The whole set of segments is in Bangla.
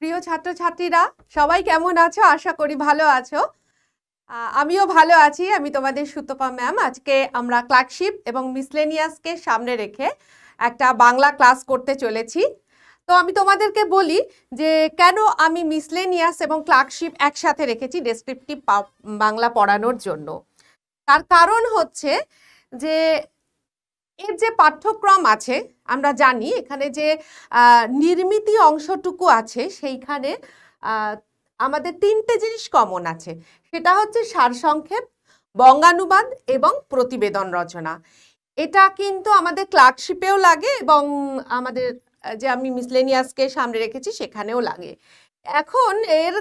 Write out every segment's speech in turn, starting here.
প্রিয় ছাত্রছাত্রীরা সবাই কেমন আছো? আশা করি ভালো আছো। আমিও ভালো আছি। আমি তোমাদের সুতপা ম্যাম। আজকে আমরা ক্লার্কশিপ এবং মিসলেনিয়াসকে সামনে রেখে একটা বাংলা ক্লাস করতে চলেছি। তো আমি তোমাদেরকে বলি যে কেন আমি মিসলেনিয়াস এবং ক্লার্কশিপ একসাথে রেখেছি ডেসক্রিপটিভ বাংলা পড়ানোর জন্য। তার কারণ হচ্ছে যে এর যে পাঠ্যক্রম আছে আমরা জানি এখানে যে নির্মিতি অংশটুকু আছে সেইখানে আমাদের তিনটে জিনিস কমন আছে। সেটা হচ্ছে সারসংক্ষেপ, বঙ্গানুবাদ এবং প্রতিবেদন রচনা। এটা কিন্তু আমাদের ক্লার্কশিপেও লাগে এবং আমাদের যে আমি মিসলেনিয়াসকে সামনে রেখেছি সেখানেও লাগে। এখন এর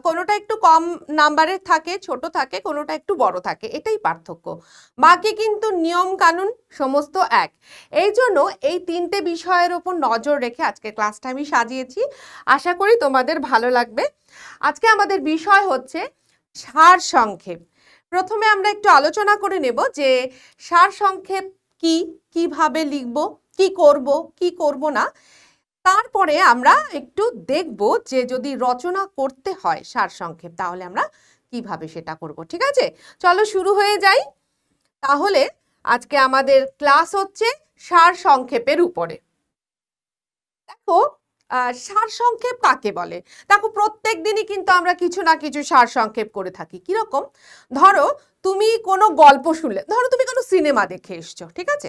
কোনোটা একটু কম নাম্বারের থাকে, ছোট থাকে, কোনোটা একটু বড় থাকে, এটাই পার্থক্য। বাকি কিন্তু নিয়ম কানুন সমস্ত এক। এই জন্য এই তিনটে বিষয়ের ওপর নজর রেখে আজকে ক্লাসটা আমি সাজিয়েছি। আশা করি তোমাদের ভালো লাগবে। আজকে আমাদের বিষয় হচ্ছে সারসংক্ষেপ। প্রথমে আমরা একটু আলোচনা করে নেব যে সারসংক্ষেপ কি, কিভাবে লিখব, কি করব, কি করব না। তারপরে আমরা একটু দেখব যে যদি রচনা করতে হয় সারসংক্ষেপ তাহলে আমরা কিভাবে সেটা করব। ঠিক আছে, চলো শুরু হয়ে যাই। তাহলে আজকে আমাদের ক্লাস হচ্ছে সারসংক্ষেপের উপরে। দেখো সারসংক্ষেপ কাকে বলে? দেখো প্রত্যেক দিনই কিন্তু আমরা কিছু না কিছু সারসংক্ষেপ করে থাকি। কিরকম? ধরো তুমি কোনো গল্প শুনলে, ধরো তুমি কোনো সিনেমা দেখে এসছো, ঠিক আছে?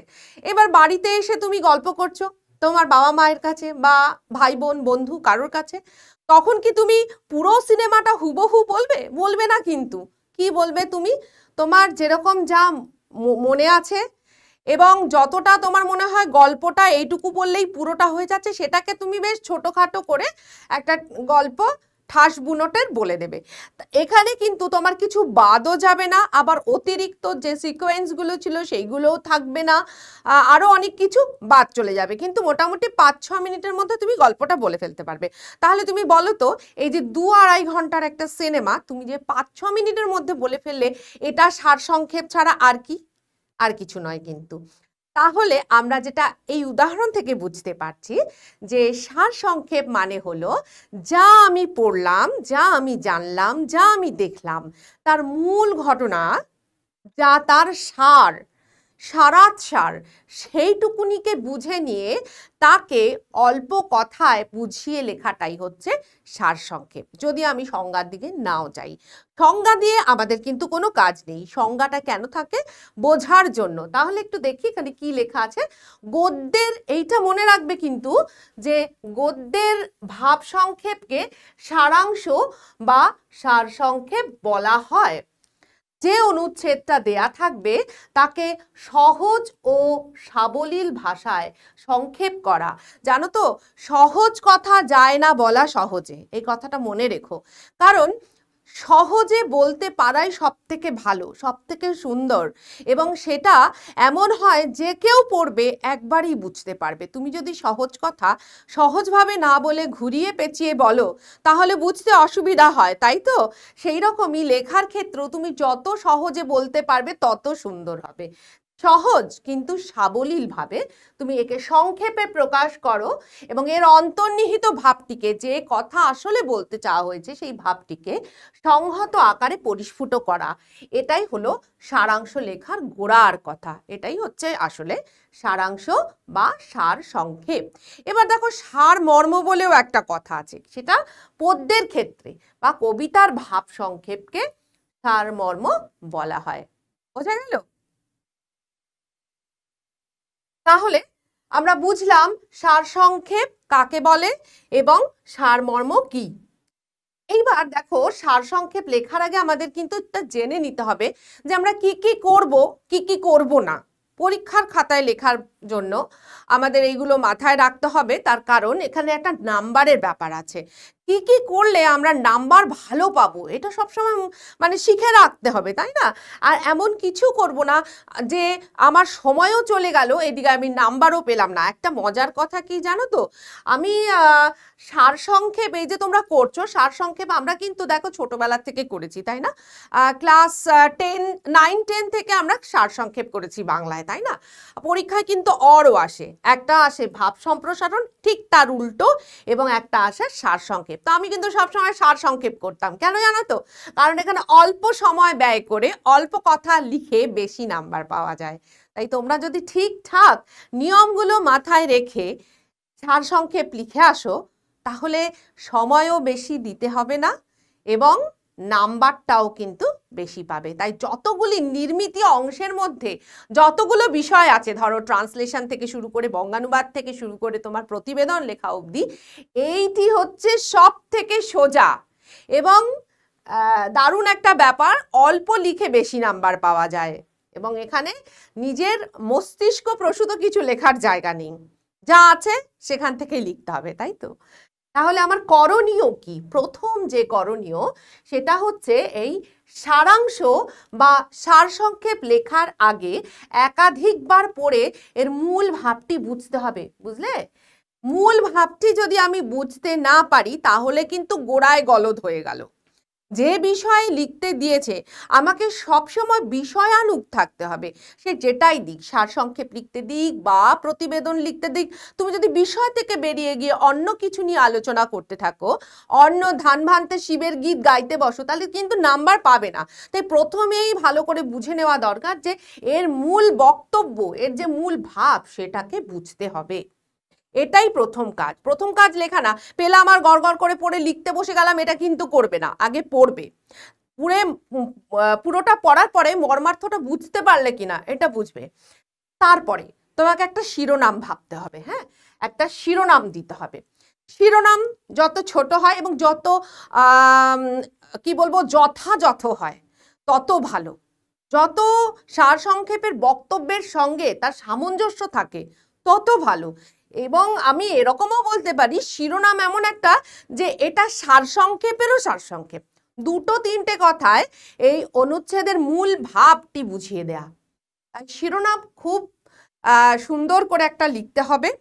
এবার বাড়িতে এসে তুমি গল্প করছো তোমার বাবা মায়ের কাছে বা ভাই বোন বন্ধু কারোর কাছে, তখন কি তুমি পুরো সিনেমাটা হুবহু বলবে? বলবে না কিন্তু। কি বলবে তুমি? তোমার যেরকম যা মনে আছে এবং যতটা তোমার মনে হয় গল্পটা এইটুকু বললেই পুরোটা হয়ে যাচ্ছে, সেটাকে তুমি বেশ ছোটোখাটো করে একটা গল্প ঠাস বুনোটের বলে দেবে। এখানে কিন্তু তোমার কিছু বাদও যাবে না, আবার অতিরিক্ত যে সিকোয়েন্সগুলো ছিল সেইগুলোও থাকবে না, আরও অনেক কিছু বাদ চলে যাবে, কিন্তু মোটামুটি 5-6 মিনিটের মধ্যে তুমি গল্পটা বলে ফেলতে পারবে। তাহলে তুমি বলো তো, এই যে 2-2.5 ঘন্টার একটা সিনেমা তুমি যে 5-6 মিনিটের মধ্যে বলে ফেললে, এটা সারসংক্ষেপ ছাড়া আর কি? আর কিছু নয় কিন্তু। তাহলে আমরা যেটা এই উদাহরণ থেকে বুঝতে পারছি যে সারসংক্ষেপ মানে হলো যা আমি পড়লাম, যা আমি জানলাম, যা আমি দেখলাম, তার মূল ঘটনা যা তার সারাৎসার সেইটুকুনিকে বুঝে নিয়ে তাকে অল্প কথায় বুঝিয়ে লেখাটাই হচ্ছে সারসংক্ষেপ। যদি আমি সংজ্ঞার দিকে নাও যাই, সংজ্ঞা দিয়ে আমাদের কিন্তু কোনো কাজ নেই। সংজ্ঞাটা কেন থাকে? বোঝার জন্য। তাহলে একটু দেখি এখানে কি লেখা আছে। গদ্যের, এইটা মনে রাখবে কিন্তু, যে গদ্যের ভাব সংক্ষেপকে সারাংশ বা সারসংক্ষেপ বলা হয়। যে অনুচ্ছেদটা দেয়া থাকবে তাকে সহজ ও সাবলীল ভাষায় সংক্ষেপ করা। জানো তো, সহজ কথা যায় না বলা সহজে, এই কথাটা মনে রেখো। কারণ সহজে বলতে পারাই সব থেকে ভালো, সব থেকে সুন্দর, এবং সেটা এমন হয় যে কেউ পড়বে একবারই বুঝতে পারবে। তুমি যদি সহজ কথা সহজভাবে না বলে ঘুরিয়ে পেঁচিয়ে বলো তাহলে বুঝতে অসুবিধা হয়, তাই তো? সেই রকমই লেখার ক্ষেত্রেও তুমি যত সহজে বলতে পারবে তত সুন্দর হবে। সহজ কিন্তু সাবলীলভাবে তুমি একে সংক্ষেপে প্রকাশ করো এবং এর অন্তর্নিহিত ভাবটিকে, যে কথা আসলে বলতে চাওয়া হয়েছে সেই ভাবটিকে সংহত আকারে পরিস্ফুট করা, এটাই হলো সারাংশ লেখার গোড়ার কথা। এটাই হচ্ছে আসলে সারাংশ বা সারসংক্ষেপ। এবার দেখো, সারমর্ম বলেও একটা কথা আছে, সেটা পদ্যের ক্ষেত্রে বা কবিতার ভাব সংক্ষেপকে সারমর্ম বলা হয়। বোঝা গেল? তাহলে আমরা বুঝলাম সারসংক্ষেপ কাকে বলে এবং সারমর্ম কি। এইবার দেখো, সারসংক্ষেপ লেখার আগে আমাদের কিন্তু এটা জেনে নিতে হবে যে আমরা কি কি করব, কি কি করব না। পরীক্ষার খাতায় লেখার জন্য আমাদের এইগুলো মাথায় রাখতে হবে। তার কারণ এখানে একটা নাম্বারের ব্যাপার আছে। কি কি করলে আমরা নাম্বার ভালো পাবো এটা সবসময় মানে শিখে রাখতে হবে, তাই না? আর এমন কিছু করব না যে আমার সময়ও চলে গেল, এদিকে আমি নাম্বারও পেলাম না। একটা মজার কথা কি জানো তো, আমি সারসংক্ষেপ, এই যে তোমরা করছো সারসংক্ষেপ, আমরা কিন্তু দেখো ছোটবেলা থেকে করেছি, তাই না? ক্লাস 9-10 থেকে আমরা সারসংক্ষেপ করেছি বাংলায়, তাই না? পরীক্ষায় কিন্তু তো অরও আসে, একটা আসে ভাব সম্প্রসারণ, ঠিক তার উল্টো, এবং একটা আসে সারসংক্ষেপ। তো আমি কিন্তু সবসময় সারসংক্ষেপ করতাম, কেন জানো তো? কারণ এখানে অল্প সময় ব্যয় করে অল্প কথা লিখে বেশি নাম্বার পাওয়া যায়। তাই তোমরা যদি ঠিকঠাক নিয়মগুলো মাথায় রেখে সারসংক্ষেপ লিখে আসো, তাহলে সময়ও বেশি দিতে হবে না এবং নাম্বারটাও কিন্তু বেশি পাবে। তাই যতগুলি নির্মিত অংশের মধ্যে যতগুলো বিষয় আছে, ধরো ট্রান্সলেশন থেকে শুরু করে বঙ্গানুবাদ থেকে শুরু করে তোমার প্রতিবেদন লেখা অবধি, এইটি হচ্ছে সব থেকে সোজা এবং দারুণ একটা ব্যাপার, অল্প লিখে বেশি নাম্বার পাওয়া যায় এবং এখানে নিজের মস্তিষ্ক প্রসূত কিছু লেখার জায়গা নেই, যা আছে সেখান থেকে লিখতে হবে, তাই তো? তাহলে আমার করণীয় কি? প্রথম যে করণীয় সেটা হচ্ছে এই সারাংশ বা সারসংক্ষেপ লেখার আগে একাধিকবার পড়ে এর মূল ভাবটি বুঝতে হবে, বুঝলে? মূল ভাবটি যদি আমি বুঝতে না পারি তাহলে কিন্তু গোড়ায় গলদ হয়ে গেল। যে বিষয়ে লিখতে দিয়েছে আমাকে সবসময় বিষয়ানুগ থাকতে হবে, সে যেটাই দিক, সারসংক্ষেপ লিখতে দিক বা প্রতিবেদন লিখতে দিক, তুমি যদি বিষয় থেকে বেরিয়ে গিয়ে অন্য কিছু নিয়ে আলোচনা করতে থাকো, অন্য ধান ভানতে শিবের গীত গাইতে বসো, তাহলে কিন্তু নাম্বার পাবে না। তাই প্রথমেই ভালো করে বুঝে নেওয়া দরকার যে এর মূল বক্তব্য, এর যে মূল ভাব, সেটাকে বুঝতে হবে। এটাই প্রথম কাজ। প্রথম কাজ লেখা না, পেলাম আর গড়গড় করে পড়ে লিখতে বসে গেলাম, এটা কিন্তু করবে না। আগে পড়বে, পুরোটা পড়ার পরে মর্মার্থটা বুঝতে পারলে কিনা এটা বুঝবে। তারপরে তোমাকে একটা শিরোনাম ভাবতে হবে, হ্যাঁ, একটা শিরোনাম দিতে হবে। শিরোনাম যত ছোট হয় এবং যত কি বলবো যথাযথ হয় তত ভালো। যত সারসংক্ষেপের বক্তব্যের সঙ্গে তার সামঞ্জস্য থাকে তত ভালো। এবং আমি এরকমও বলতে পারি, শিরোনাম এমন একটা যে এটা সারসংক্ষেপেরও সারসংক্ষেপ। দুটো তিনটে কথায় এই অনুচ্ছেদের মূল ভাবটি বুঝিয়ে দেয়া। শিরোনাম খুব সুন্দর করে একটা লিখতে হবে।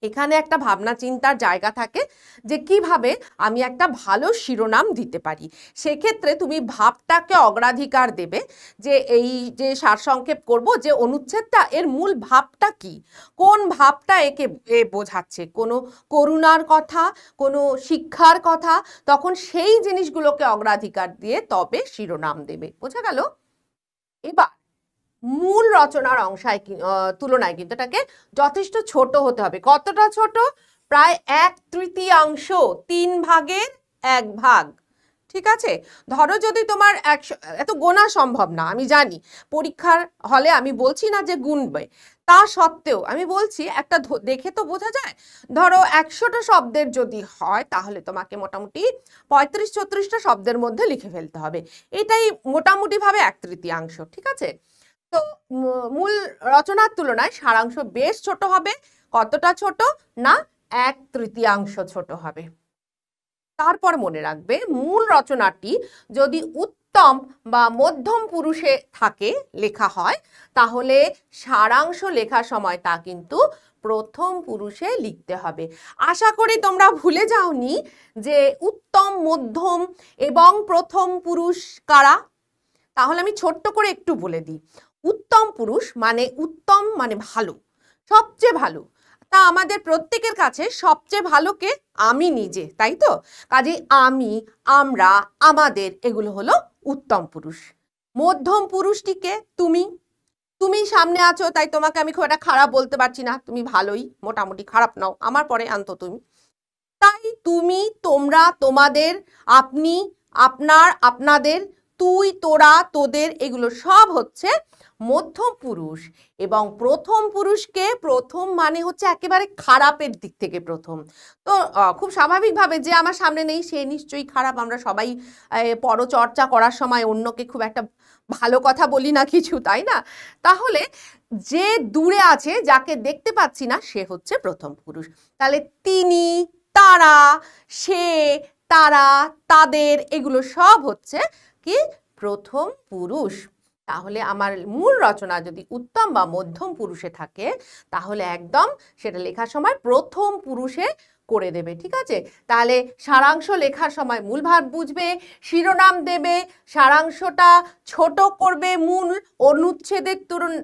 এখানে একটা ভাবনা চিন্তার জায়গা থাকে যে কিভাবে আমি একটা ভালো শিরোনাম দিতে পারি। সেক্ষেত্রে তুমি ভাবটাকে অগ্রাধিকার দেবে, যে এই যে সারসংক্ষেপ করব, যে অনুচ্ছেদটা, এর মূল ভাবটা কি, কোন ভাবটা একে বোঝাচ্ছে, কোনো করুণার কথা, কোনো শিক্ষার কথা, তখন সেই জিনিসগুলোকে অগ্রাধিকার দিয়ে তবে শিরোনাম দেবে। বোঝা গেল? এবার মূল রচনার অংশায় তুলনায় কিন্তু এটাকে যথেষ্ট ছোট হতে হবে। কতটা ছোট? প্রায় 1/3, 3 ভাগের 1 ভাগ। ঠিক আছে? ধরো যদি তোমার 100, এত গোনা সম্ভব না আমি জানি, পরীক্ষার হলে আমি বলছি না যে গুনবে, তা সত্ত্বেও আমি বলছি একটা দেখে তো বোঝা যায়। ধরো 100টা শব্দের যদি হয় তাহলে তোমাকে মোটামুটি 35-36টা শব্দের মধ্যে লিখে ফেলতে হবে। এটাই মোটামুটি ভাবে 1/3। ঠিক আছে? তো মূল রচনার তুলনায় সারাংশ বেশ ছোট হবে। কতটা ছোট? না, 1/3 ছোট হবে। তারপর মনে রাখবে, মূল রচনাটি যদি উত্তম বা মধ্যম পুরুষে থাকে, লেখা হয়, তাহলে সারাংশ লেখার সময় তা কিন্তু প্রথম পুরুষে লিখতে হবে। আশা করি তোমরা ভুলে যাওনি যে উত্তম, মধ্যম এবং প্রথম পুরুষ কারা। তাহলে আমি ছোট্ট করে একটু বলে দিই। উত্তম পুরুষ মানে উত্তম মানে ভালো, সবচেয়ে ভালো। তা আমাদের প্রত্যেকের কাছে সবচেয়ে ভালোকে আমি নিজে, তাই তো? কাজেই আমি, আমরা, আমাদের, এগুলো হলো উত্তম পুরুষ। মধ্যম পুরুষটিকে তুমি, তুমি সামনে আছো তাই তোমাকে আমি খুব একটা খারাপ বলতে পারছি না, তুমি ভালোই, মোটামুটি, খারাপ নাও, আমার পরে আনতো তুমি। তাই তুমি, তোমরা, তোমাদের, আপনি, আপনার, আপনাদের, তুই, তোরা, তোদের, এগুলো সব হচ্ছে মধ্যম পুরুষ। এবং প্রথম পুরুষকে, প্রথম মানে হচ্ছে একেবারে খারাপের দিক থেকে প্রথম। তো খুব স্বাভাবিকভাবে যে আমার সামনে নেই সে নিশ্চয়ই খারাপ। আমরা সবাই পরচর্চা করার সময় অন্যকে খুব একটা ভালো কথা বলি না কিছু, তাই না? তাহলে যে দূরে আছে, যাকে দেখতে পাচ্ছি না, সে হচ্ছে প্রথম পুরুষ। তাহলে তিনি, তারা, সে, তারা, তাদের, এগুলো সব হচ্ছে কি প্রথম পুরুষ। তাহলে আমার মূল রচনা যদি উত্তম বা মধ্যম পুরুষে থাকে তাহলে একদম সেটা লেখার সময় প্রথম পুরুষে করে দেবে। ঠিক আছে? তাহলে সারাংশ লেখার সময় মূল ভাব বুঝবে, শিরোনাম দেবে, সারাংশটা ছোট করবে মূল অনুচ্ছেদের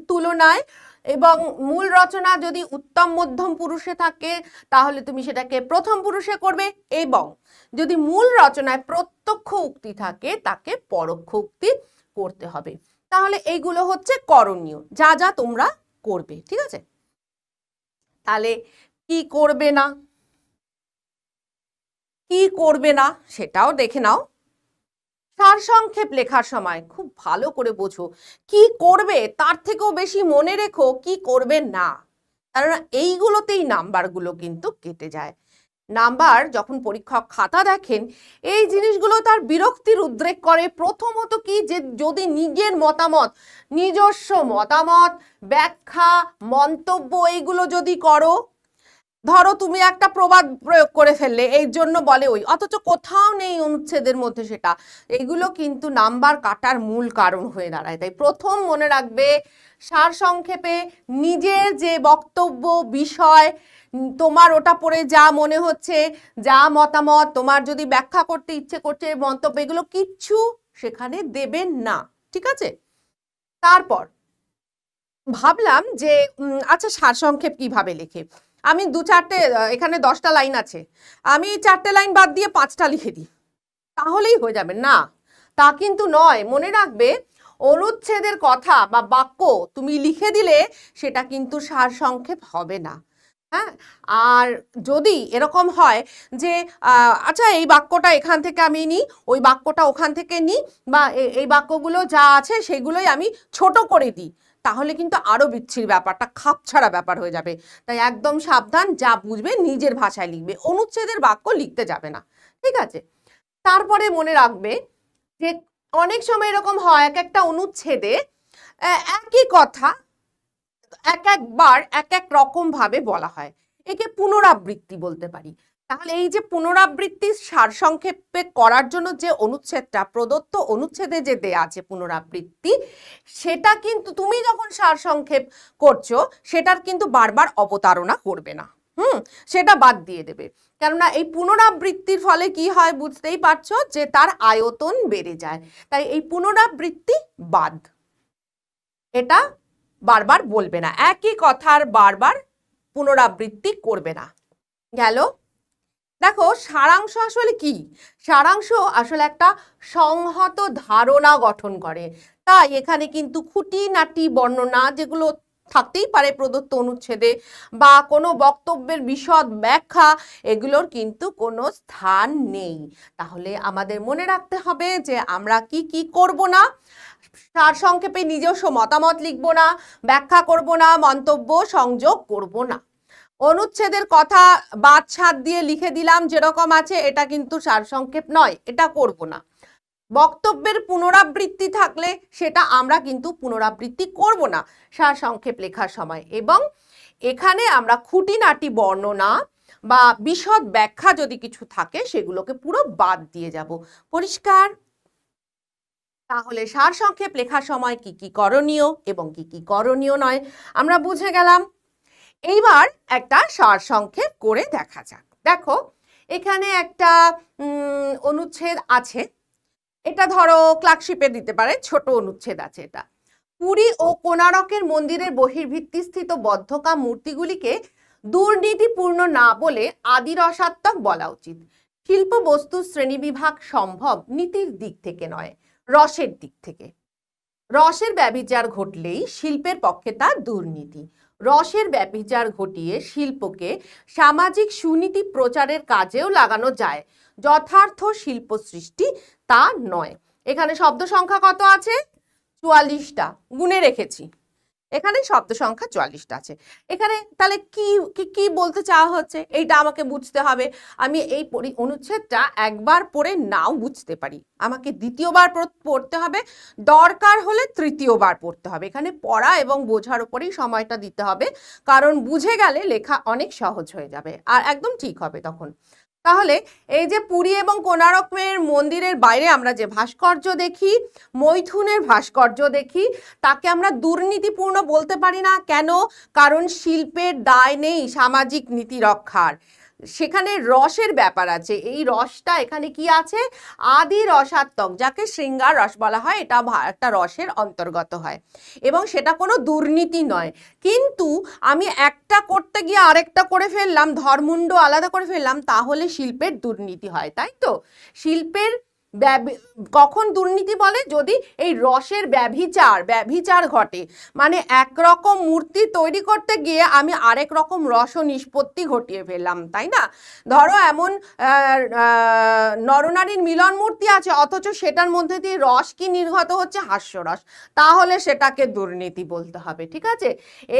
তুলনায়, এবং মূল রচনা যদি উত্তম মধ্যম পুরুষে থাকে তাহলে তুমি সেটাকে প্রথম পুরুষে করবে, এবং যদি মূল রচনায় প্রত্যক্ষ উক্তি থাকে তাকে পরোক্ষ উক্তি করতে হবে। তাহলে এইগুলো হচ্ছে করণীয়, যা যা তোমরা করবে। ঠিক আছে, তাহলে কি করবে না, কি করবে না সেটাও দেখে নাও। সারসংক্ষেপ লেখার সময় খুব ভালো করে বোঝো কি করবে, তার থেকেও বেশি মনে রেখো কি করবে না, কারণ এইগুলোতেই নাম্বারগুলো কিন্তু কেটে যায়। নাম্বার যখন পরীক্ষক খাতা দেখেন এই জিনিসগুলো তার বিরক্তির উদ্রেক করে। প্রথমত কি, যে যদি নিজের মতামত, নিজস্ব মতামত, ব্যাখ্যা, মন্তব্য এইগুলো যদি করো, ধরো তুমি একটা প্রবাদ প্রয়োগ করে ফেললে, এই জন্য বলে ওই, অথচ কোথাও নেই অনুচ্ছেদের মধ্যে সেটা, এগুলো কিন্তু নাম্বার কাটার মূল কারণ হয়ে দাঁড়ায়। তাই প্রথম মনে রাখবে সারসংক্ষেপে নিজের যে বক্তব্য, বিষয়, তোমার ওটা পড়ে যা মনে হচ্ছে, যা মতামত, তোমার যদি ব্যাখ্যা করতে ইচ্ছে করছে, মন্তব্য, এগুলো কিচ্ছু সেখানে দেবেন না। ঠিক আছে, তারপর ভাবলাম যে আচ্ছা সারসংক্ষেপ কিভাবে লেখে, আমি দু চারটে, এখানে 10টা লাইন আছে, আমি 4টে লাইন বাদ দিয়ে 5টা লিখে দিই, তাহলেই হয়ে যাবে না, তা কিন্তু নয়। মনে রাখবে অনুচ্ছেদের কথা বা বাক্য তুমি লিখে দিলে সেটা কিন্তু সারসংক্ষেপ হবে না। হ্যাঁ, আর যদি এরকম হয় যে আচ্ছা এই বাক্যটা এখান থেকে আমি নিই, ওই বাক্যটা ওখান থেকে নিই, বা এই বাক্যগুলো যা আছে সেগুলোই আমি ছোট করে দিই, তাহলে কিন্তু আরো বিচ্ছিরি, ব্যাপারটা খাপছাড়া ব্যাপার হয়ে যাবে। তাই একদম সাবধান, যা বুঝবে নিজের ভাষায় লিখবে, অনুচ্ছেদের বাক্য লিখতে যাবে না। ঠিক আছে, তারপরে মনে রাখবে যে অনেক সময় এরকম হয় এক একটা অনুচ্ছেদে একই কথা এক একবার এক এক রকম ভাবে বলা হয়, একে পুনরাবৃত্তি বলতে পারি। তাহলে এই যে পুনরাবৃত্তি সারসংক্ষেপে করার জন্য যে অনুচ্ছেদটা প্রদত্ত অনুচ্ছেদে যে দেয়া আছে পুনরাবৃত্তি, সেটা কিন্তু তুমি যখন সারসংক্ষেপ করছো সেটার কিন্তু বারবার অবতারণা করবে না, সেটা বাদ দিয়ে দেবে। কেননা এই পুনরাবৃত্তির ফলে কি হয় বুঝতেই পারছো, যে তার আয়তন বেড়ে যায়। তাই এই পুনরাবৃত্তি বাদ, এটা বারবার বলবে না, একই কথার বারবার পুনরাবৃত্তি করবে না। গেল। দেখো সারাংশ আসলে কি, সারাংশ আসলে একটা সংহত ধারণা গঠন করে। তাই এখানে কিন্তু খুঁটিনাটি বর্ণনা যেগুলো থাকতেই পারে প্রদত্ত অনুচ্ছেদে, বা কোনো বক্তব্যের বিশদ ব্যাখ্যা, এগুলোর কিন্তু কোনো স্থান নেই। তাহলে আমাদের মনে রাখতে হবে যে আমরা কি কি করব না। সারসংক্ষেপে নিজস্ব মতামত লিখব না, ব্যাখ্যা করব না, মন্তব্য সংযোগ করব না। অনুচ্ছেদের কথা বাদ ছাদ দিয়ে লিখে দিলাম যেরকম আছে, এটা কিন্তু সারসংক্ষেপ নয়, এটা করব না। বক্তব্যের পুনরাবৃত্তি থাকলে সেটা আমরা কিন্তু পুনরাবৃত্তি করব না সারসংক্ষেপ লেখার সময়। এবং এখানে আমরা খুঁটিনাটি বর্ণনা বা বিশদ ব্যাখ্যা যদি কিছু থাকে সেগুলোকে পুরো বাদ দিয়ে যাব। পরিষ্কার? তাহলে সারসংক্ষেপ লেখার সময় কি কি করণীয় এবং কি কি করণীয় নয় আমরা বুঝে গেলাম। এইবার একটা সারসংক্ষেপ করে দেখা যাক। দেখো এখানে একটা অনুচ্ছেদ আছে, এটা ধরো ক্লার্কশিপে দিতে পারে, ছোট অনুচ্ছেদ আছে এটা। পুরী ও কোণারকের মন্দিরের বহির্ভিত্তিস্থিত বদ্ধকা মূর্তিগুলিকে দুর্নীতিপূর্ণ না বলে আদিরসাত্মক বলা উচিত। শিল্প বস্তু শ্রেণীবিভাগ সম্ভব নীতির দিক থেকে নয়, রসের দিক থেকে। রসের ব্যভিচার ঘটলেই শিল্পের পক্ষে তা দুর্নীতি। রসের ব্যভিচার ঘটিয়ে শিল্পকে সামাজিক সুনীতি প্রচারের কাজেও লাগানো যায়, যথার্থ শিল্প সৃষ্টি তা নয়। এখানে শব্দ সংখ্যা কত আছে? 44টা, গুনে রেখেছি। এখানে শব্দ সংখ্যা 44টা আছে। এখানে তাহলে কি কি বলতে চাওয়া হচ্ছে এইটা আমাকে বুঝতে হবে। আমি এই অনুচ্ছেদটা একবার পড়ে নাও বুঝতে পারি, আমাকে দ্বিতীয়বার পড়তে হবে, দরকার হলে তৃতীয়বার পড়তে হবে। এখানে পড়া এবং বোঝার উপরেই সময়টা দিতে হবে, কারণ বুঝে গেলে লেখা অনেক সহজ হয়ে যাবে আর একদম ঠিক হবে তখন। তাহলে এই যে পুরী এবং কোণারকের মন্দিরের বাইরে আমরা যে ভাস্কর্য দেখি, মৈথুনের ভাস্কর্য দেখি, তাকে আমরা দুর্নীতিপূর্ণ বলতে পারি না। কেন? কারণ শিল্পের দায় নেই সামাজিক নীতি রক্ষার। সেখানে রসের ব্যাপার আছে। এই রসটা এখানে কি আছে? আদি রসাত্মক, যাকে শৃঙ্গার রস বলা হয়, এটা একটা রসের অন্তর্গত হয় এবং সেটা কোনো দুর্নীতি নয়। কিন্তু আমি একটা করতে গিয়ে আরেকটা করে ফেললাম, ধর্মুণ্ড আলাদা করে ফেললাম, তাহলে শিল্পের দুর্নীতি হয়, তাই তো? শিল্পের কখন দুর্নীতি বলে? যদি এই রসের ব্যভিচার ঘটে, মানে একরকম মূর্তি তৈরি করতে গিয়ে আমি আরেক রকম রস নিষ্পত্তি ঘটিয়ে ফেললাম, তাই না? ধরো এমন নরনারীর মিলন মূর্তি আছে, অথচ সেটার মধ্যে দিয়ে রস কি নির্গত হচ্ছে? হাস্যরস, তাহলে সেটাকে দুর্নীতি বলতে হবে, ঠিক আছে?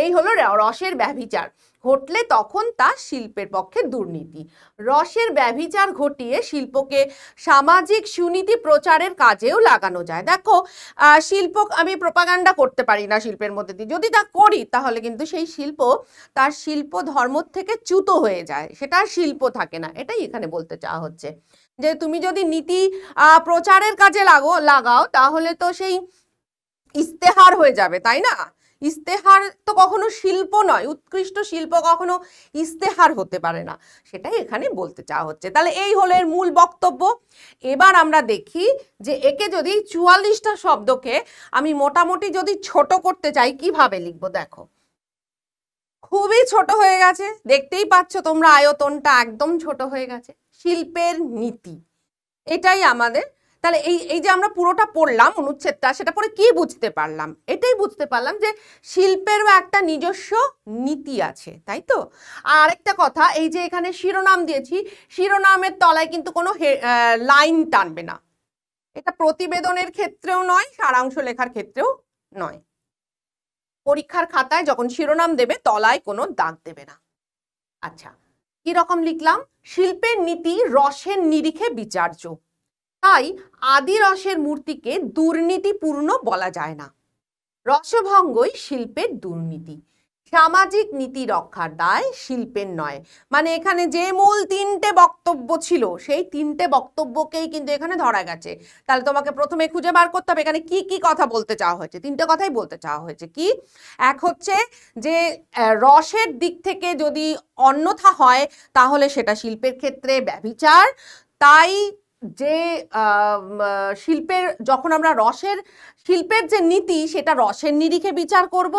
এই হলো রসের ব্যভিচার ঘটলে তখন তা শিল্পের পক্ষে দুর্নীতি। রসের ব্যভিচার ঘটিয়ে শিল্পকে সামাজিক সুনীতি প্রচারের কাজেও লাগানো যায়। দেখো, শিল্প আমি প্রোপাগান্ডা করতে পারি না শিল্পের মধ্যে দিয়ে, যদি তা করি তাহলে কিন্তু সেই শিল্প তার শিল্প ধর্ম থেকে চ্যুত হয়ে যায়, সেটা শিল্প থাকে না। এটাই এখানে বলতে চাওয়া হচ্ছে, যে তুমি যদি নীতি প্রচারের কাজে লাগাও তাহলে তো সেই ইস্তেহার হয়ে যাবে, তাই না? ইস্তেহার তো কখনো শিল্প নয়, উৎকৃষ্ট শিল্প কখনো ইস্তেহার হতে পারে না, সেটাই এখানে বলতে চাওয়া হচ্ছে। তাহলে এই হলো এর মূল বক্তব্য। এবার আমরা দেখি যে একে যদি 44টা শব্দকে আমি মোটামুটি যদি ছোট করতে চাই কিভাবে লিখবো। দেখো, খুবই ছোট হয়ে গেছে, দেখতেই পাচ্ছ তোমরা, আয়তনটা একদম ছোট হয়ে গেছে। শিল্পের নীতি, এটাই আমাদের। তাহলে এই যে আমরা পুরোটা পড়লাম অনুচ্ছেদটা, সেটা পরে কি বুঝতে পারলাম? এটাই বুঝতে পারলাম যে শিল্পেরও একটা নিজস্ব নীতি আছে, তাই তো? আর একটা কথা, এই যে এখানে শিরোনাম দিয়েছি, শিরোনামের তলায় কিন্তু কোনো লাইন টানবে না। এটা প্রতিবেদনের ক্ষেত্রেও নয়, সারাংশ লেখার ক্ষেত্রেও নয়। পরীক্ষার খাতায় যখন শিরোনাম দেবে তলায় কোনো দাগ দেবে না। আচ্ছা, কি রকম লিখলাম? শিল্পের নীতি রসের নিরিখে বিচার্য, তাই আদি রসের মূর্তিকে দুর্নীতিপূর্ণ বলা যায় না। রসভঙ্গই শিল্পের দুর্নীতি। সামাজিক নীতি রক্ষার দায় শিল্পের নয়। মানে এখানে যে মূল 3টে বক্তব্য ছিল, সেই 3টে বক্তব্যকেই কিন্তু এখানে ধরা গেছে। তাহলে তোমাকে প্রথমে খুঁজে বার করতে হবে এখানে কি কি কথা বলতে চাওয়া হয়েছে। 3টে কথাই বলতে চাওয়া হয়েছে। কি? এক হচ্ছে যে রসের দিক থেকে যদি অন্যথা হয় তাহলে সেটা শিল্পের ক্ষেত্রে ব্যভিচার। তাই যে শিল্পের, যখন আমরা শিল্পের যে নীতি সেটা রসের নিরিখে বিচার করব,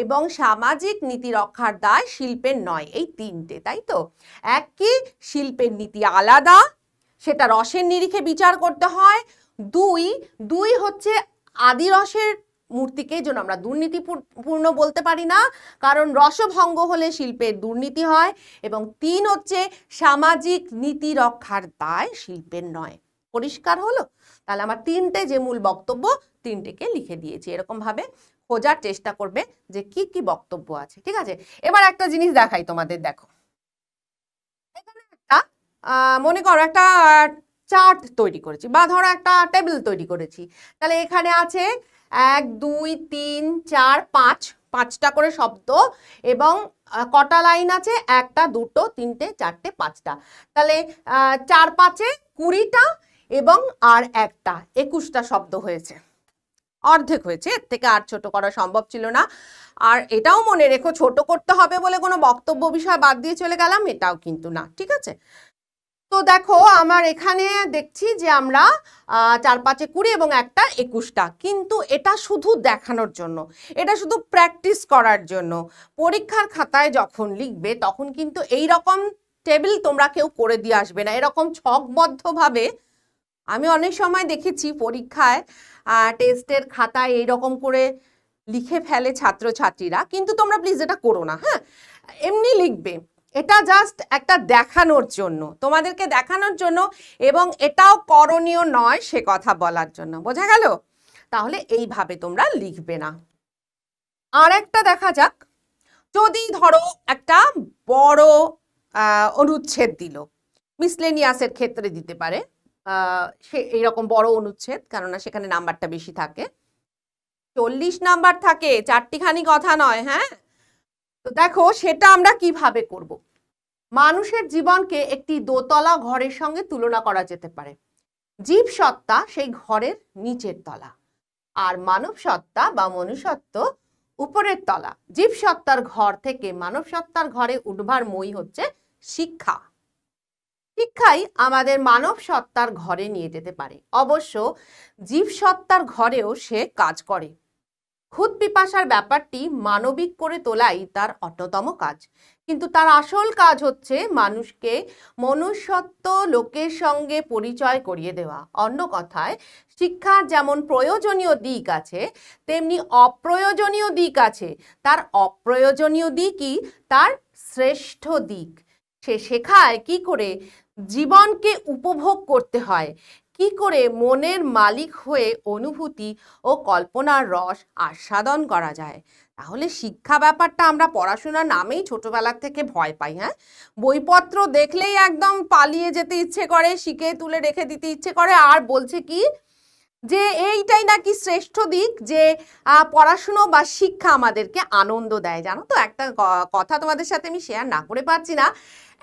এবং সামাজিক নীতি রক্ষার দায় শিল্পের নয়। এই 3টে, তাই তো? এক কি? শিল্পের নীতি আলাদা, সেটা রসের নিরিখে বিচার করতে হয়। দুই হচ্ছে আদি রসের মূর্তিকে যেন আমরা দুর্নীতিপূর্ণ বলতে পারি না, কারণ রসভঙ্গ হলে শিল্পের দুর্নীতি হয়। এবং 3 হচ্ছে সামাজিক নীতি রক্ষার দায় শিল্পের নয়। পরিষ্কার হলো? তাহলে আমার 3টে যে মূল বক্তব্য, 3টেকে লিখে দিয়েছি। এরকম ভাবে খোঁজার চেষ্টা করবে যে কি কি বক্তব্য আছে, ঠিক আছে? এবার একটা জিনিস দেখাই তোমাদের। দেখো, এখানে একটা মনে করো একটা চার্ট তৈরি করেছি, বা ধরো একটা টেবিল তৈরি করেছি। তাহলে এখানে আছে 1 2 3 4 5, 5টা করে শব্দ, এবং কটা লাইন আছে? 1টা 2টো 3টে 4টে 5টা। তাহলে 4 5-এ 20টা, এবং আর একটা 21টা শব্দ হয়েছে, অর্ধেক হয়েছে। এর থেকে আর ছোট করা সম্ভব ছিল না। আর এটাও মনে রেখো, ছোট করতে হবে বলে কোনো বক্তব্য বিষয় বাদ দিয়ে চলে গেলাম, এটাও কিন্তু না, ঠিক আছে? তো দেখো, আমার এখানে দেখছি যে আমরা 4 5-এ 20 এবং একটা 21টা, কিন্তু এটা শুধু দেখানোর জন্য, এটা শুধু প্র্যাকটিস করার জন্য। পরীক্ষার খাতায় যখন লিখবে তখন কিন্তু এই রকম টেবিল তোমরা কেউ করে দিয়ে আসবে না, এরকম ছকবদ্ধভাবে। আমি অনেক সময় দেখেছি পরীক্ষায় টেস্টের খাতায় এইরকম করে লিখে ফেলে ছাত্রছাত্রীরা, কিন্তু তোমরা প্লিজ এটা করো না, হ্যাঁ? এমনি লিখবে, এটা জাস্ট একটা দেখানোর জন্য, তোমাদেরকে দেখানোর জন্য, এবং এটাও করণীয় নয় সে কথা বলার জন্য। বোঝা গেল? তাহলে এইভাবে তোমরা লিখবে না। আর একটা দেখা যাক, যদি ধরো একটা বড় অনুচ্ছেদ দিল, মিসলেনিয়াসের ক্ষেত্রে দিতে পারে সে এইরকম বড় অনুচ্ছেদ, কেননা সেখানে নাম্বারটা বেশি থাকে, 40 নাম্বার থাকে, 4টিখানি কথা নয়, হ্যাঁ? তো দেখো, সেটা আমরা কিভাবে করব। মানুষের জীবনকে একটি দোতলা ঘরের সঙ্গে তুলনা করা যেতে পারে। জীবসত্তা সেই ঘরের নিচের তলা, আর মানব সত্তা বা মনুষ্যত্ব উপরের তলা। জীবসত্তার ঘর থেকে মানব সত্তার ঘরে উঠবার মই হচ্ছে শিক্ষা। শিক্ষাই আমাদের মানব সত্তার ঘরে নিয়ে যেতে পারে। অবশ্য জীব সত্তার ঘরেও সে কাজ করে। খুদ পিপাসার ব্যাপারটি মানবিক করে তোলাই তার অন্যতম কাজ, কিন্তু তার আসল কাজ হচ্ছে মানুষকে মনুষ্যত্ব লোকের সঙ্গে পরিচয় করিয়ে দেওয়া। অন্য কথায়, শিক্ষার যেমন প্রয়োজনীয় দিক আছে, তেমনি অপ্রয়োজনীয় দিক আছে। তার অপ্রয়োজনীয় দিকই তার শ্রেষ্ঠ দিক। সে শেখায় কি করে জীবনকে উপভোগ করতে হয়, কি করে মনের মালিক হয়ে অনুভূতি ও কল্পনার রস আস্বাদন করা যায়। তাহলে শিক্ষা ব্যাপারটা আমরা পড়াশোনার নামেই ছোটবেলার থেকে ভয় পাই। হ্যাঁ, বইপত্র দেখলেই একদম পালিয়ে যেতে ইচ্ছে করে, শিখে তুলে রেখে দিতে ইচ্ছে করে, আর বলছে কি যে এইটাই নাকি শ্রেষ্ঠ দিক, যে পড়াশুনো বা শিক্ষা আমাদেরকে আনন্দ দেয়। জানো তো, একটা কথা তোমাদের সাথে আমি শেয়ার না করে পারছি না।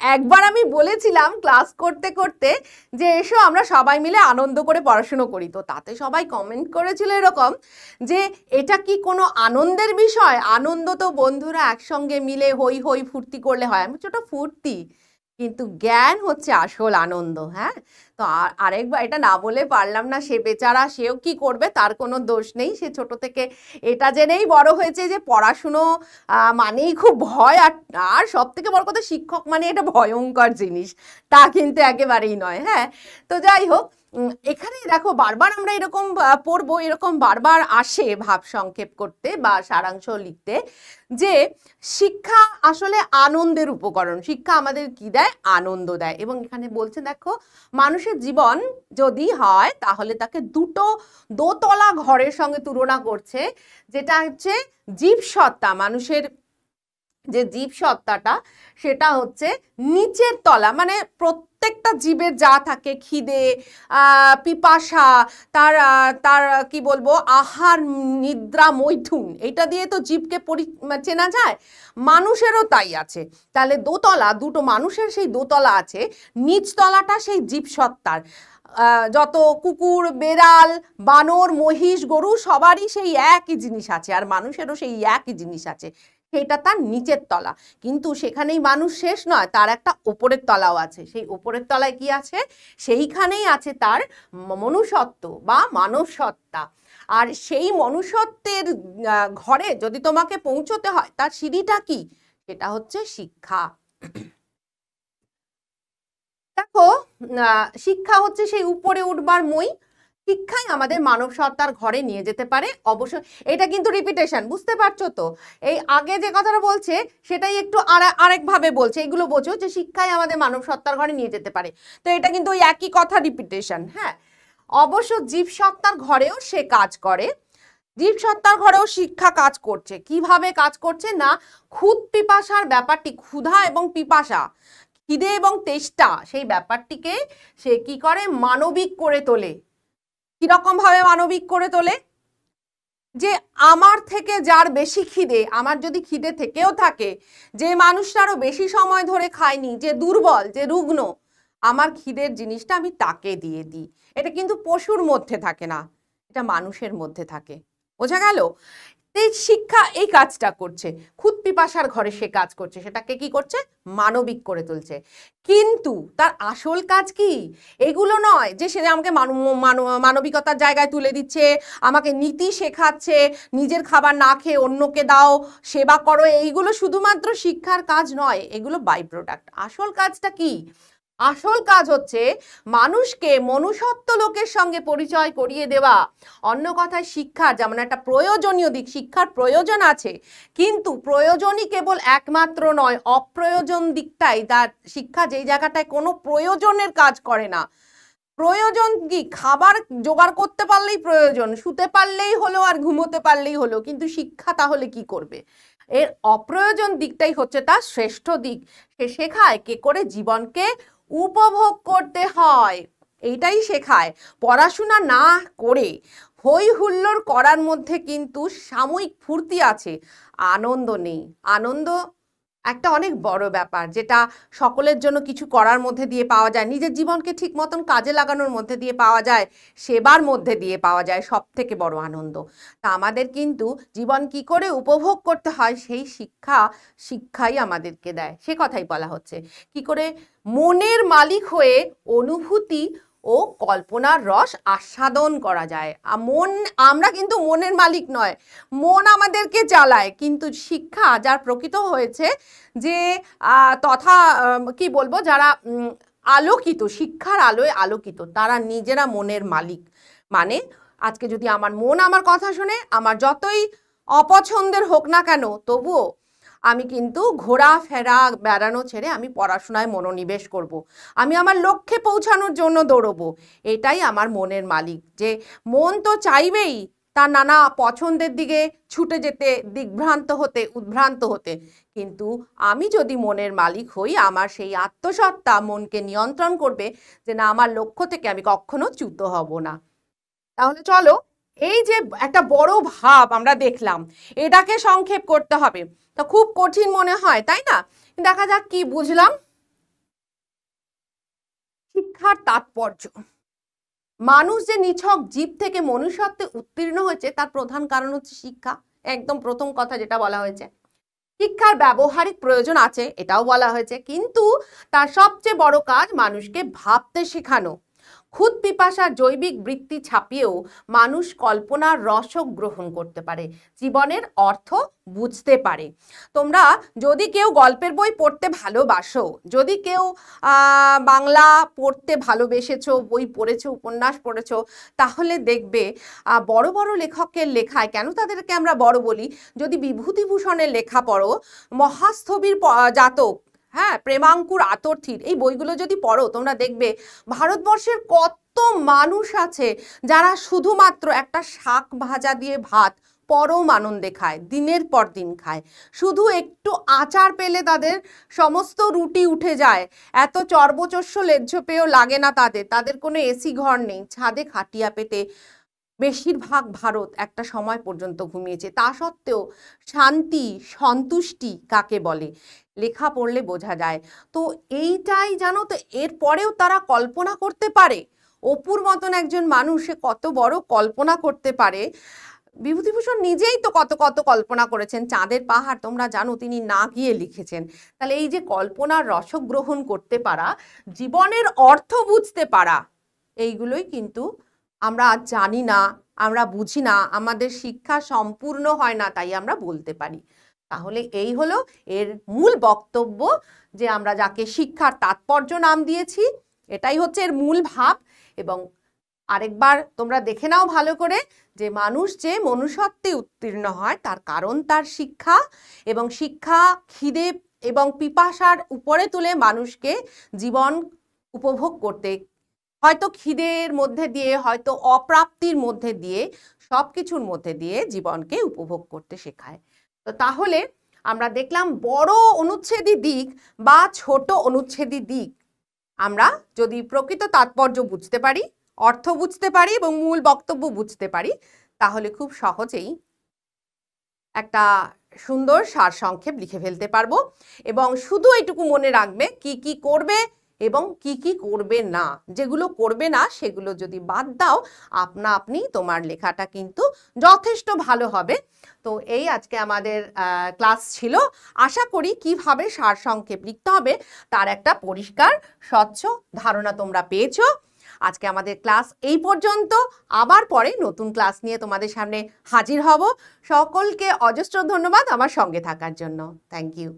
একবার আমি বলেছিলাম ক্লাস করতে করতে যে এসো আমরা সবাই মিলে আনন্দ করে পড়াশুনো করি, তো তাতে সবাই কমেন্ট করেছিল এরকম যে এটা কি কোনো আনন্দের বিষয়? আনন্দ তো বন্ধুরা একসঙ্গে মিলে হই হই ফুর্তি করলে হয়। আমি ছোট ফুর্তি, কিন্তু জ্ঞান হচ্ছে আসল আনন্দ। হ্যাঁ, তো আরেকবার এটা না বলে পারলাম না। সে বেচারা, সেও কি করবে, তার কোনো দোষ নেই। সে ছোট থেকে এটা জেনেই বড় হয়েছে যে পড়াশুনো মানেই খুব ভয়, আর সব থেকে বড় কথা, শিক্ষক মানে এটা ভয়ঙ্কর জিনিস, তা কিন্তু একেবারেই নয়। হ্যাঁ, তো যাই হোক, এখানে দেখো বারবার আমরা এরকম পড়বো, এরকম বারবার আসে ভাব সংক্ষেপ করতে বা সারাংশ লিখতে, যে শিক্ষা আসলে আনন্দের উপকরণ। শিক্ষা আমাদের কি দেয়? আনন্দ দেয়। এবং এখানে বলছে দেখো, মানুষের জীবন যদি হয় তাহলে তাকে দুটো দোতলা ঘরের সঙ্গে তুলনা করছে, যেটা হচ্ছে জীবসত্তা। মানুষের যে জীবসত্তাটা, সেটা হচ্ছে নিচের তলা, মানে প্রত্যেকটা জীবের যা থাকে, খিদে, পিপাসা, তার তার কি বলবো, আহার, নিদ্রা, মৈথুন, এটা দিয়ে তো জীবকে চেনা যায়। মানুষেরও তাই আছে। তাহলে দোতলা, দুটো মানুষের সেই দোতলা আছে। নিচতলাটা সেই জীবসত্তার, যত কুকুর, বেড়াল, বানর, মহিষ, গরু, সবারই সেই একই জিনিস আছে, আর মানুষেরও সেই একই জিনিস আছে, সেটা তার নিচের তলা। কিন্তু সেখানেই মানুষ শেষ নয়, তার একটা ওপরের তলাও আছে। সেই ওপরের তলায় কি আছে? সেইখানেই আছে তার মনুষ্যত্ব বা মানব সত্তা। আর সেই মনুষ্যত্বের ঘরে যদি তোমাকে পৌঁছতে হয়, তার সিঁড়িটা কি? সেটা হচ্ছে শিক্ষা। দেখো, শিক্ষা হচ্ছে সেই উপরে উঠবার মই। শিক্ষাই আমাদের মানব সত্তার ঘরে নিয়ে যেতে পারে। অবশ্য এটা কিন্তু রিপিটেশন, বুঝতে পারছো তো? এই আগে যে কথাটা বলছে সেটাই একটু আরেকভাবে বলছে। এগুলো বোঝো যে শিক্ষাই আমাদের মানব সত্তার ঘরে নিয়ে যেতে পারে, তো এটা কিন্তু ওই একই কথা, রিপিটেশন। হ্যাঁ, অবশ্য জীবসত্তার ঘরেও সে কাজ করে। জীবসত্তার ঘরেও শিক্ষা কাজ করছে। কিভাবে কাজ করছে না, ক্ষুধ পিপাসার ব্যাপারটি, ক্ষুধা এবং পিপাসা, খিদে এবং তেষ্টা, সেই ব্যাপারটিকে সে কি করে? মানবিক করে তোলে। কিরকম ভাবে মানবিক করে তোলে? যে আমার থেকে যার বেশি খিদে, আমার যদি খিদে থেকেও থাকে, যে মানুষটা আরো বেশি সময় ধরে খায়নি, যে দুর্বল, যে রুগ্ন, আমার খিদের জিনিসটা আমি তাকে দিয়ে দিই। এটা কিন্তু পশুর মধ্যে থাকে না, এটা মানুষের মধ্যে থাকে। বোঝা গেল? এই শিক্ষা এই কাজটা করছে, ক্ষুধ পিপাসার ঘরে সে কাজ করছে, সেটাকে কি করছে? মানবিক করে তুলছে। কিন্তু তার আসল কাজ কি? এগুলো নয় যে সে আমাকে মানবিকতার জায়গায় তুলে দিচ্ছে, আমাকে নীতি শেখাচ্ছে, নিজের খাবার না খেয়ে অন্যকে দাও, সেবা করো। এইগুলো শুধুমাত্র শিক্ষার কাজ নয়, এগুলো বাই প্রোডাক্ট। আসল কাজটা কি? আসল কাজ হচ্ছে মানুষকে মনুষ্যত্ব লোকের সঙ্গে পরিচয় করিয়ে দেওয়া। অন্য কথায়, শিক্ষা যেমন একটা প্রয়োজনীয় দিক, শিক্ষার প্রয়োজন আছে, কিন্তু প্রয়োজনই কেবল একমাত্র নয়, অপ্রয়োজন দিকটাই তার শিক্ষা যেই জায়গাটায় কোনো প্রয়োজনের কাজ করে না। প্রয়োজন কি? খাবার জোগাড় করতে পারলেই প্রয়োজন, শুতে পারলেই হলো আর ঘুমোতে পারলেই হলো, কিন্তু শিক্ষা তাহলে কি করবে? এর অপ্রয়োজন দিকটাই হচ্ছে তার শ্রেষ্ঠ দিক। সে শেখায় কে করে জীবনকে উপভোগ করতে হয়, এইটাই শেখায়। পড়াশোনা না করে হই হুল্লোড় করার মধ্যে কিন্তু সাময়িক ফুর্তি আছে, আনন্দ নেই। আনন্দ একটা অনেক বড় ব্যাপার, যেটা সকলের জন্য কিছু করার মধ্যে দিয়ে পাওয়া যায়, নিজের জীবনকে ঠিক মতন কাজে লাগানোর মধ্যে দিয়ে পাওয়া যায়, সেবার মধ্যে দিয়ে পাওয়া যায় সব থেকে বড় আনন্দ। তা আমাদের কিন্তু জীবন কি করে উপভোগ করতে হয় সেই শিক্ষাই আমাদেরকে দেয়। সে কথাই বলা হচ্ছে কি করে মনের মালিক হয়ে অনুভূতি ও কল্পনার রস আস্বাদন করা যায়। আমরা কিন্তু মনের মালিক নয়, মন আমাদেরকে চালায়। কিন্তু শিক্ষা যার প্রকৃত হয়েছে, যে কি বলবো, যারা আলোকিত, শিক্ষার আলোয় আলোকিত, তারা নিজেরা মনের মালিক। মানে আজকে যদি আমার মন আমার কথা শুনে, আমার যতই অপছন্দের হোক না কেন, তবুও আমি কিন্তু ঘোরাফেরা বেড়ানো ছেড়ে আমি পড়াশোনায় মনোনিবেশ করব। আমি আমার লক্ষ্যে পৌঁছানোর জন্য দৌড়বো। এটাই আমার মনের মালিক। যে মন তো চাইবেই তার নানা পছন্দের দিকে ছুটে যেতে, উদ্ভ্রান্ত হতে, কিন্তু আমি যদি মনের মালিক হই, আমার সেই আত্মসত্তা মনকে নিয়ন্ত্রণ করবে যে না, আমার লক্ষ্য থেকে আমি কখনো চ্যুত হব না। তাহলে চলো, এই যে একটা বড় ভাব আমরা দেখলাম, এটাকে সংক্ষেপ করতে হবে। তা খুব কঠিন মনে হয়, তাই না? দেখা যাক কি বুঝলাম। শিক্ষার তাৎপর্য। মানুষ যে নিছক জীব থেকে মনুষ্যত্বে উত্তীর্ণ হয়েছে, তার প্রধান কারণ হচ্ছে শিক্ষা। একদম প্রথম কথা যেটা বলা হয়েছে, শিক্ষার ব্যবহারিক প্রয়োজন আছে, এটাও বলা হয়েছে, কিন্তু তার সবচেয়ে বড় কাজ মানুষকে ভাবতে শেখানো। ক্ষুদ পিপাসার জৈবিক বৃত্তি ছাপিয়েও মানুষ কল্পনার রসক গ্রহণ করতে পারে, জীবনের অর্থ বুঝতে পারে। তোমরা যদি কেউ গল্পের বই পড়তে ভালোবাসো, যদি কেউ বাংলা পড়তে ভালোবেসেছো, বই পড়েছো, উপন্যাস পড়েছো, তাহলে দেখবে বড় বড় লেখকের লেখায়, কেন তাদেরকে আমরা বড় বলি, যদি বিভূতিভূষণের লেখা পড়ো, মহাস্থবির জাতক, হ্যাঁ, প্রেমাঙ্কুর আতর্থীর এই বইগুলো যদি পড়ো, তোমরা দেখবে ভারতবর্ষের কত মানুষ আছে যারা শুধুমাত্র একটা শাক ভাজা দিয়ে ভাত পরম আনন্দে খায়, দিনের পর দিন খায়। শুধু একটু আচার পেলে তাদের সমস্ত রুটি উঠে যায়। এত চর্বচস্য লেজ্জ পেয়েও লাগে না তাদের কোনো এসি ঘর নেই, ছাদে খাটিয়া পেতে বেশিরভাগ ভারত একটা সময় পর্যন্ত ঘুমিয়েছে। তা সত্ত্বেও শান্তি, সন্তুষ্টি কাকে বলে, লেখা পড়লে বোঝা যায়। তো এইটাই জানো তো, এরপরেও তারা কল্পনা করতে পারে। অপুর মতন একজন মানুষ, সে কত বড় কল্পনা করতে পারে। বিভূতিভূষণ নিজেই তো কত কত কল্পনা করেছেন। চাঁদের পাহাড় তোমরা জানো তিনি না গিয়ে লিখেছেন। তাহলে এই যে কল্পনার রসক গ্রহণ করতে পারা, জীবনের অর্থ বুঝতে পারা, এইগুলোই কিন্তু আমরা আজ জানি না, আমরা বুঝি না, আমাদের শিক্ষা সম্পূর্ণ হয় না, তাই আমরা বলতে পারি। তাহলে এই হলো এর মূল বক্তব্য, যে আমরা যাকে শিক্ষার তাৎপর্য নাম দিয়েছি, এটাই হচ্ছে এর মূল ভাব। এবং আরেকবার তোমরা দেখে নাও ভালো করে, যে মানুষ যে মনুষ্যত্বে উত্তীর্ণ হয় তার কারণ তার শিক্ষা, এবং শিক্ষা খিদে এবং পিপাসার উপরে তুলে মানুষকে জীবন উপভোগ করতে, হয়তো খিদের মধ্যে দিয়ে, হয়তো অপ্রাপ্তির মধ্যে দিয়ে, সব কিছুর মধ্যে দিয়ে জীবনকে উপভোগ করতে শেখায়। তো তাহলে আমরা দেখলাম বড় অনুচ্ছেদী দিক বা ছোট অনুচ্ছেদী দিক, আমরা যদি প্রকৃত তাৎপর্য বুঝতে পারি, অর্থ বুঝতে পারি এবং মূল বক্তব্য বুঝতে পারি, তাহলে খুব সহজেই একটা সুন্দর সারসংক্ষেপ লিখে ফেলতে পারবো। এবং শুধু এইটুকু মনে রাখবে কি কি করবে এবং কি কি করবে না। যেগুলো করবে না সেগুলো যদি বাদ দাও, আপনা আপনি তোমার লেখাটা কিন্তু যথেষ্ট ভালো হবে। তো এই আজকে আমাদের ক্লাস ছিল। আশা করি কিভাবে সারসংক্ষেপ লিখতে হবে তার একটা পরিষ্কার স্বচ্ছ ধারণা তোমরা পেয়েছো। আজকে আমাদের ক্লাস এই পর্যন্ত। আবার পরে নতুন ক্লাস নিয়ে তোমাদের সামনে হাজির হব। সকলকে অজস্র ধন্যবাদ আমার সঙ্গে থাকার জন্য। Thank you.